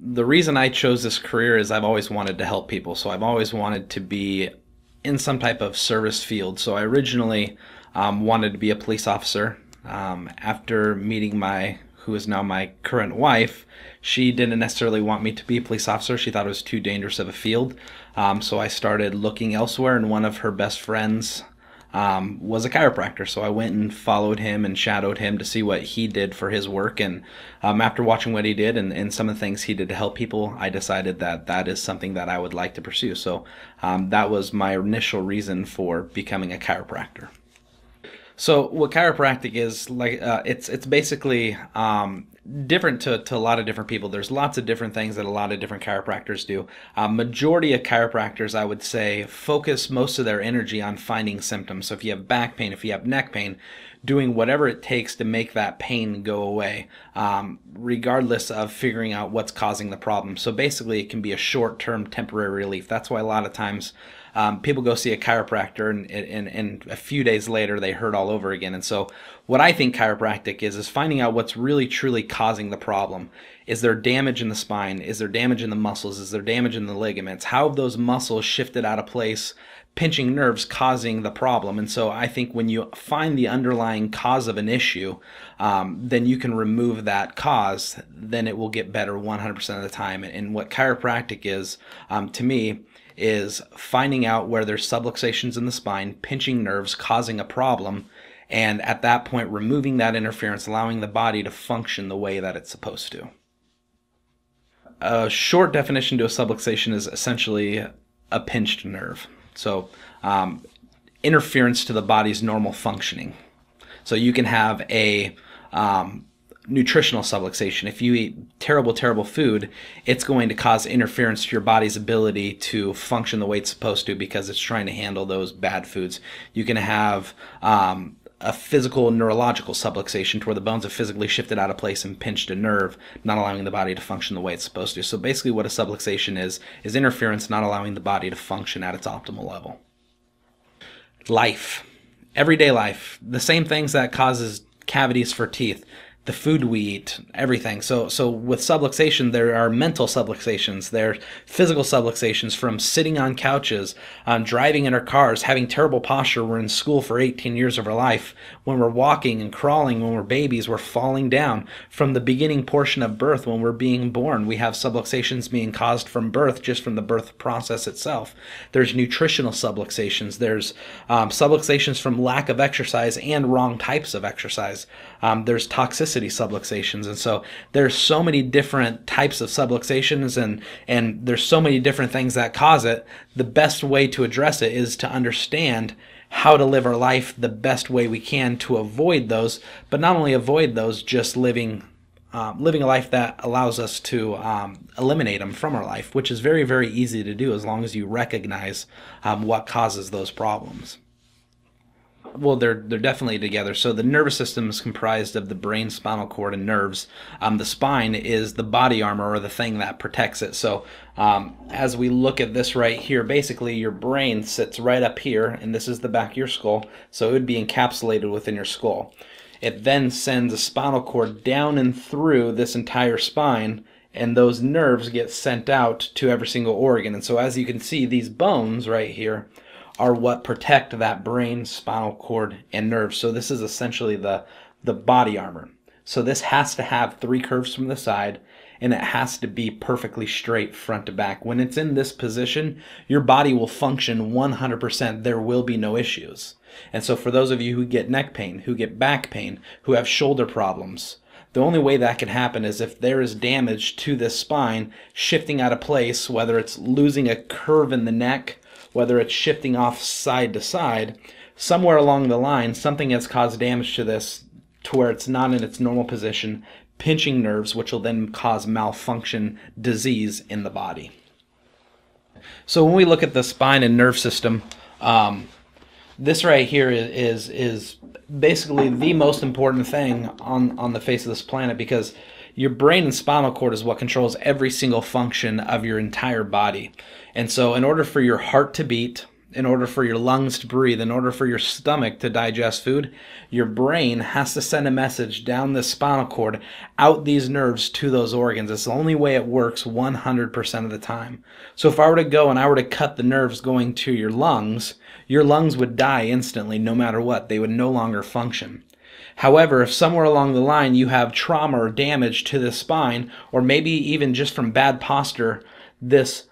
The reason I chose this career is I've always wanted to help people. So I've always wanted to be in some type of service field. So I originally wanted to be a police officer. After meeting who is now my current wife, she didn't necessarily want me to be a police officer. She thought it was too dangerous of a field. So I started looking elsewhere, and one of her best friends was a chiropractor. So I went and followed him and shadowed him to see what he did for his work. And after watching what he did and some of the things he did to help people, I decided that that is something that I would like to pursue. So that was my initial reason for becoming a chiropractor. So what chiropractic is like, it's basically different to a lot of different people. There's lots of different things that a lot of different chiropractors do. Majority of chiropractors, I would say, focus most of their energy on finding symptoms. So if you have back pain, if you have neck pain, doing whatever it takes to make that pain go away, regardless of figuring out what's causing the problem. So basically it can be a short-term temporary relief. That's why a lot of times people go see a chiropractor and a few days later they hurt all over again. And so what I think chiropractic is finding out what's really truly causing the problem. Is there damage in the spine? Is there damage in the muscles? Is there damage in the ligaments? How have those muscles shifted out of place, pinching nerves causing the problem? And so I think when you find the underlying cause of an issue, then you can remove that cause, then it will get better 100% of the time. And what chiropractic is, to me, is finding out where there's subluxations in the spine, pinching nerves, causing a problem, and at that point removing that interference, allowing the body to function the way that it's supposed to. A short definition to a subluxation is essentially a pinched nerve. So interference to the body's normal functioning. So you can have a nutritional subluxation. If you eat terrible food, it's going to cause interference to your body's ability to function the way it's supposed to because it's trying to handle those bad foods. You can have a physical neurological subluxation to where the bones have physically shifted out of place and pinched a nerve, not allowing the body to function the way it's supposed to. So basically what a subluxation is interference not allowing the body to function at its optimal level. Life. Everyday life. The same things that causes cavities for teeth. The food we eat, everything. So with subluxation, there are mental subluxations. There are physical subluxations from sitting on couches, driving in our cars, having terrible posture. We're in school for 18 years of our life. When we're walking and crawling, when we're babies, we're falling down. From the beginning portion of birth, when we're being born, we have subluxations being caused from birth, just from the birth process itself. There's nutritional subluxations. There's subluxations from lack of exercise and wrong types of exercise. There's toxicity subluxations, and so there's so many different types of subluxations, and there's so many different things that cause it. The best way to address it is to understand how to live our life the best way we can to avoid those, but not only avoid those, just living a life that allows us to eliminate them from our life, which is very easy to do as long as you recognize what causes those problems. Well, they're definitely together. So the nervous system is comprised of the brain, spinal cord, and nerves. The spine is the body armor, or the thing that protects it. So as we look at this right here, basically your brain sits right up here, and this is the back of your skull. So it would be encapsulated within your skull. It then sends a spinal cord down and through this entire spine, and those nerves get sent out to every single organ. And so as you can see, these bones right here are what protect that brain, spinal cord, and nerves. So this is essentially the body armor. So this has to have 3 curves from the side, and it has to be perfectly straight front to back. When it's in this position, your body will function 100%. There will be no issues. And so for those of you who get neck pain, who get back pain, who have shoulder problems, the only way that can happen is if there is damage to this spine shifting out of place, whether it's losing a curve in the neck, whether it's shifting off side to side, somewhere along the line, something has caused damage to this to where it's not in its normal position, pinching nerves, which will then cause malfunction, disease in the body. So when we look at the spine and nerve system, this right here is basically the most important thing on the face of this planet, because your brain and spinal cord is what controls every single function of your entire body. And so in order for your heart to beat, in order for your lungs to breathe, in order for your stomach to digest food, your brain has to send a message down the spinal cord, out these nerves to those organs. It's the only way it works 100% of the time. So if I were to go and I were to cut the nerves going to your lungs would die instantly no matter what. They would no longer function. However, if somewhere along the line you have trauma or damage to the spine, or maybe even just from bad posture, this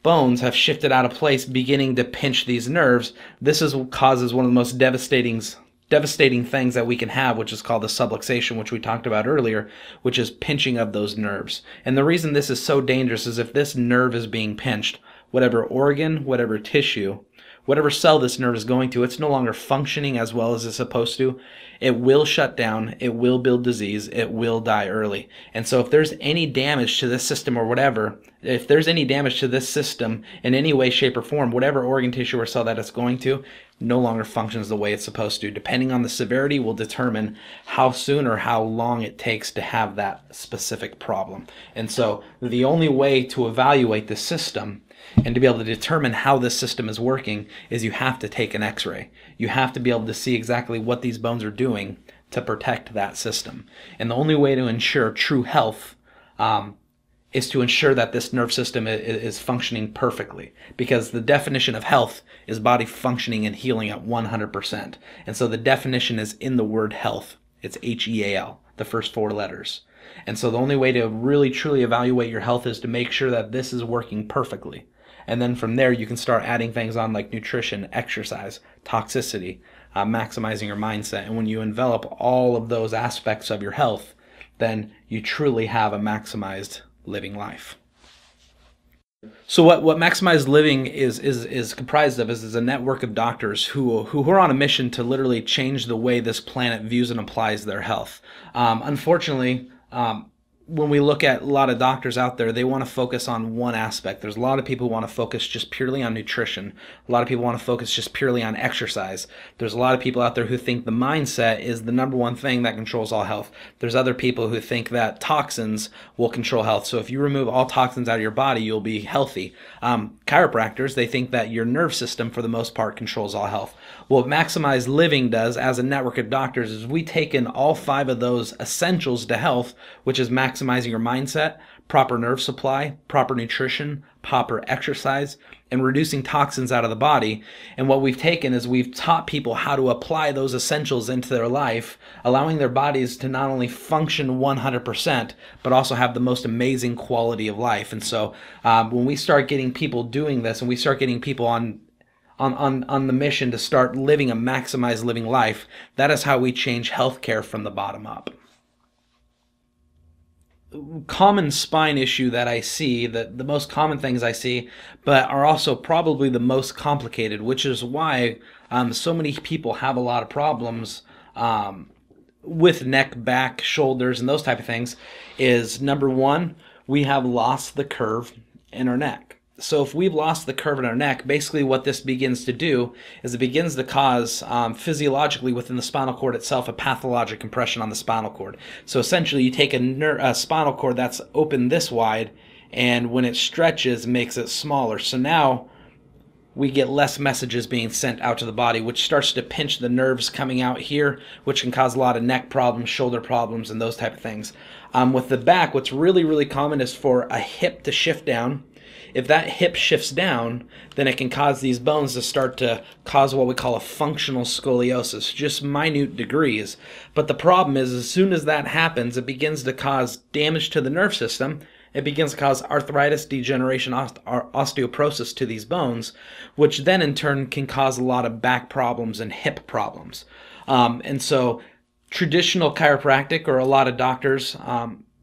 bones have shifted out of place, beginning to pinch these nerves, this causes one of the most devastating things that we can have, which is called the subluxation, which we talked about earlier, which is pinching of those nerves. And the reason this is so dangerous is if this nerve is being pinched, whatever organ, whatever tissue, whatever cell this nerve is going to, it's no longer functioning as well as it's supposed to. It will shut down, it will build disease, it will die early. And so if there's any damage to this system or whatever, if there's any damage to this system in any way, shape, or form, whatever organ, tissue, or cell that it's going to, no longer functions the way it's supposed to. Depending on the severity will determine how soon or how long it takes to have that specific problem. And so the only way to evaluate the system and to be able to determine how this system is working is you have to take an x-ray. You have to be able to see exactly what these bones are doing to protect that system. And the only way to ensure true health is to ensure that this nerve system is functioning perfectly, because the definition of health is body functioning and healing at 100%. And so the definition is in the word health. It's H-E-A-L, the first 4 letters. And so the only way to really truly evaluate your health is to make sure that this is working perfectly. And then from there you can start adding things on like nutrition, exercise, toxicity, maximizing your mindset. And when you envelop all of those aspects of your health, then you truly have a maximized living life. So what maximized living is comprised of is a network of doctors who are on a mission to literally change the way this planet views and applies their health. Unfortunately, when we look at a lot of doctors out there, they want to focus on one aspect. There's a lot of people who want to focus just purely on nutrition. A lot of people want to focus just purely on exercise. There's a lot of people out there who think the mindset is the number one thing that controls all health. There's other people who think that toxins will control health. So if you remove all toxins out of your body, you'll be healthy. Chiropractors, they think that your nerve system, for the most part, controls all health. What Maximized Living does as a network of doctors is we take in all 5 of those essentials to health, which is maximizing your mindset, proper nerve supply, proper nutrition, proper exercise, and reducing toxins out of the body. And what we've taken is we've taught people how to apply those essentials into their life, allowing their bodies to not only function 100%, but also have the most amazing quality of life. And so when we start getting people doing this, and we start getting people on the mission to start living a maximized living life, that is how we change healthcare from the bottom up. Common spine issue that I see, the most common things I see, but are also probably the most complicated, which is why so many people have a lot of problems with neck, back, shoulders, and those type of things, is number 1, we have lost the curve in our neck. So if we've lost the curve in our neck, basically what this begins to do is it begins to cause physiologically within the spinal cord itself a pathologic compression on the spinal cord. So essentially you take a spinal cord that's open this wide, and when it stretches, it makes it smaller. So now we get less messages being sent out to the body, which starts to pinch the nerves coming out here, which can cause a lot of neck problems, shoulder problems, and those type of things. With the back, what's really, really common is for a hip to shift down. If that hip shifts down, then it can cause these bones to start to cause what we call a functional scoliosis, just minute degrees. But the problem is, as soon as that happens, it begins to cause damage to the nerve system. It begins to cause arthritis, degeneration, osteoporosis to these bones, which then in turn can cause a lot of back problems and hip problems. And so traditional chiropractic, or a lot of doctors,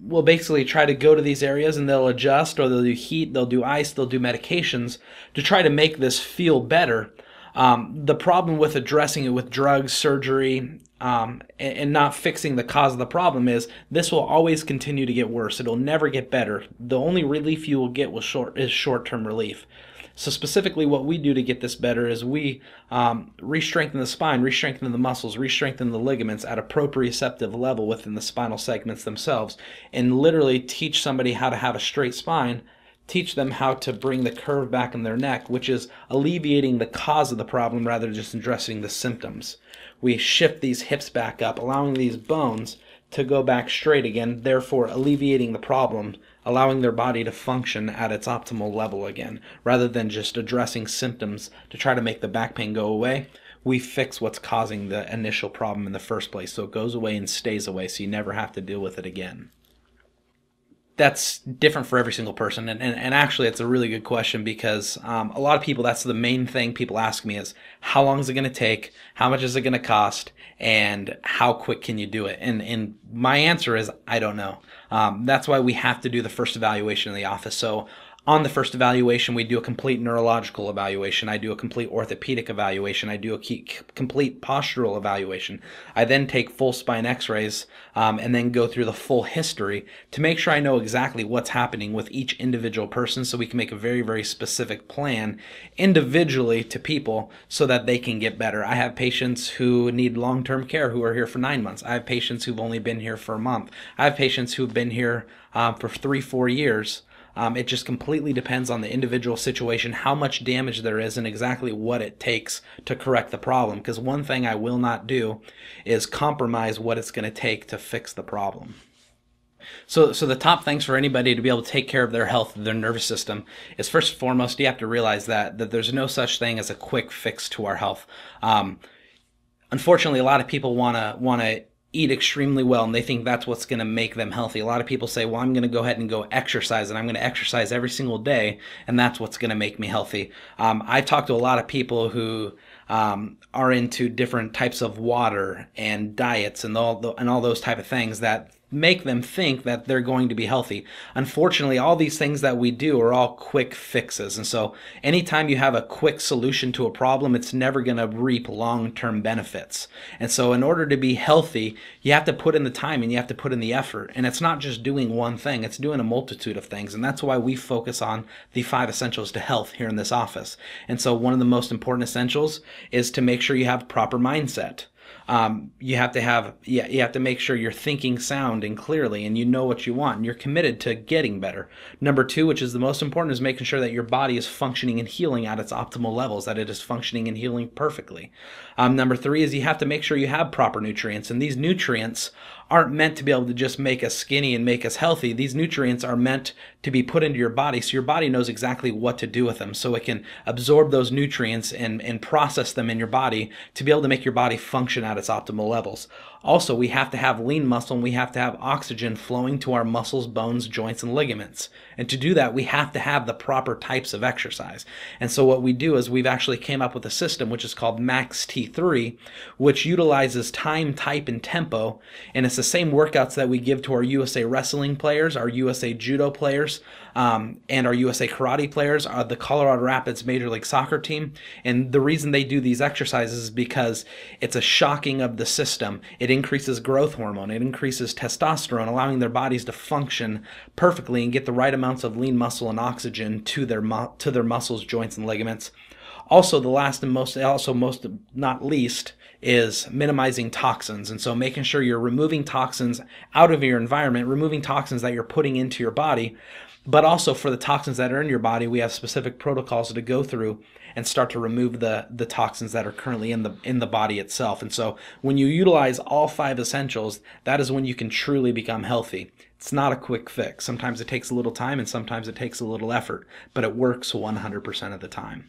will basically try to go to these areas and they'll adjust, or they'll do heat, they'll do ice, they'll do medications to try to make this feel better. The problem with addressing it with drugs, surgery, and not fixing the cause of the problem is this will always continue to get worse. It'll never get better. The only relief you will get is short-term relief. So specifically what we do to get this better is we re-strengthen the spine, re-strengthen the muscles, re-strengthen the ligaments at a proprioceptive level within the spinal segments themselves, and literally teach somebody how to have a straight spine teach them how to bring the curve back in their neck, which is alleviating the cause of the problem rather than just addressing the symptoms. We shift these hips back up, allowing these bones to go back straight again, therefore alleviating the problem, allowing their body to function at its optimal level again, rather than just addressing symptoms to try to make the back pain go away. We fix what's causing the initial problem in the first place, so it goes away and stays away, so you never have to deal with it again. That's different for every single person, and actually it's a really good question, because a lot of people, that's the main thing people ask me is, how long is it going to take, how much is it going to cost, and how quick can you do it? And my answer is, I don't know. That's why we have to do the first evaluation in the office. So on the first evaluation, we do a complete neurological evaluation. I do a complete orthopedic evaluation. I do a complete postural evaluation. I then take full spine x-rays and then go through the full history to make sure I know exactly what's happening with each individual person, so we can make a very, very specific plan individually to people so that they can get better. I have patients who need long-term care who are here for 9 months. I have patients who've only been here for a month. I have patients who've been here for 3-4 years. It just completely depends on the individual situation, how much damage there is, and exactly what it takes to correct the problem. Because one thing I will not do is compromise what it's going to take to fix the problem. So the top things for anybody to be able to take care of their health, their nervous system, is first and foremost, you have to realize that there's no such thing as a quick fix to our health. Unfortunately, a lot of people want to eat extremely well, and they think that's what's going to make them healthy. A lot of people say, well, I'm going to go ahead and go exercise, and I'm going to exercise every single day, and that's what's going to make me healthy. I've talked to a lot of people who are into different types of water and diets and all those type of things that make them think that they're going to be healthy. Unfortunately, all these things that we do are all quick fixes. And so anytime you have a quick solution to a problem, it's never going to reap long-term benefits. And so in order to be healthy, you have to put in the time and you have to put in the effort. And it's not just doing one thing, it's doing a multitude of things. And that's why we focus on the 5 essentials to health here in this office. And so one of the most important essentials is to make sure you have proper mindset. You have to make sure you're thinking sound and clearly, and you know what you want, and you're committed to getting better. Number 2, which is the most important, is making sure that your body is functioning and healing at its optimal levels, that it is functioning and healing perfectly. Number 3 is you have to make sure you have proper nutrients, and these nutrients aren't meant to be able to just make us skinny and make us healthy. These nutrients are meant to be put into your body so your body knows exactly what to do with them, so it can absorb those nutrients and process them in your body to be able to make your body function at its optimal levels. Also, we have to have lean muscle, and we have to have oxygen flowing to our muscles, bones, joints, and ligaments. And to do that, we have to have the proper types of exercise. And so what we do is we've actually came up with a system which is called Max T3, which utilizes time, type, and tempo. And it's the same workouts that we give to our USA Wrestling players, our USA Judo players, and our USA Karate players, the Colorado Rapids Major League Soccer team. And the reason they do these exercises is because it's a shocking of the system. It increases growth hormone, it increases testosterone, allowing their bodies to function perfectly and get the right amounts of lean muscle and oxygen to their muscles, joints, and ligaments. Also, the last and most not least is minimizing toxins. And so making sure you're removing toxins out of your environment, removing toxins that you're putting into your body. But also for the toxins that are in your body, we have specific protocols to go through and start to remove the toxins that are currently in the body itself. And so when you utilize all 5 essentials, that is when you can truly become healthy. It's not a quick fix. Sometimes it takes a little time and sometimes it takes a little effort, but it works 100% of the time.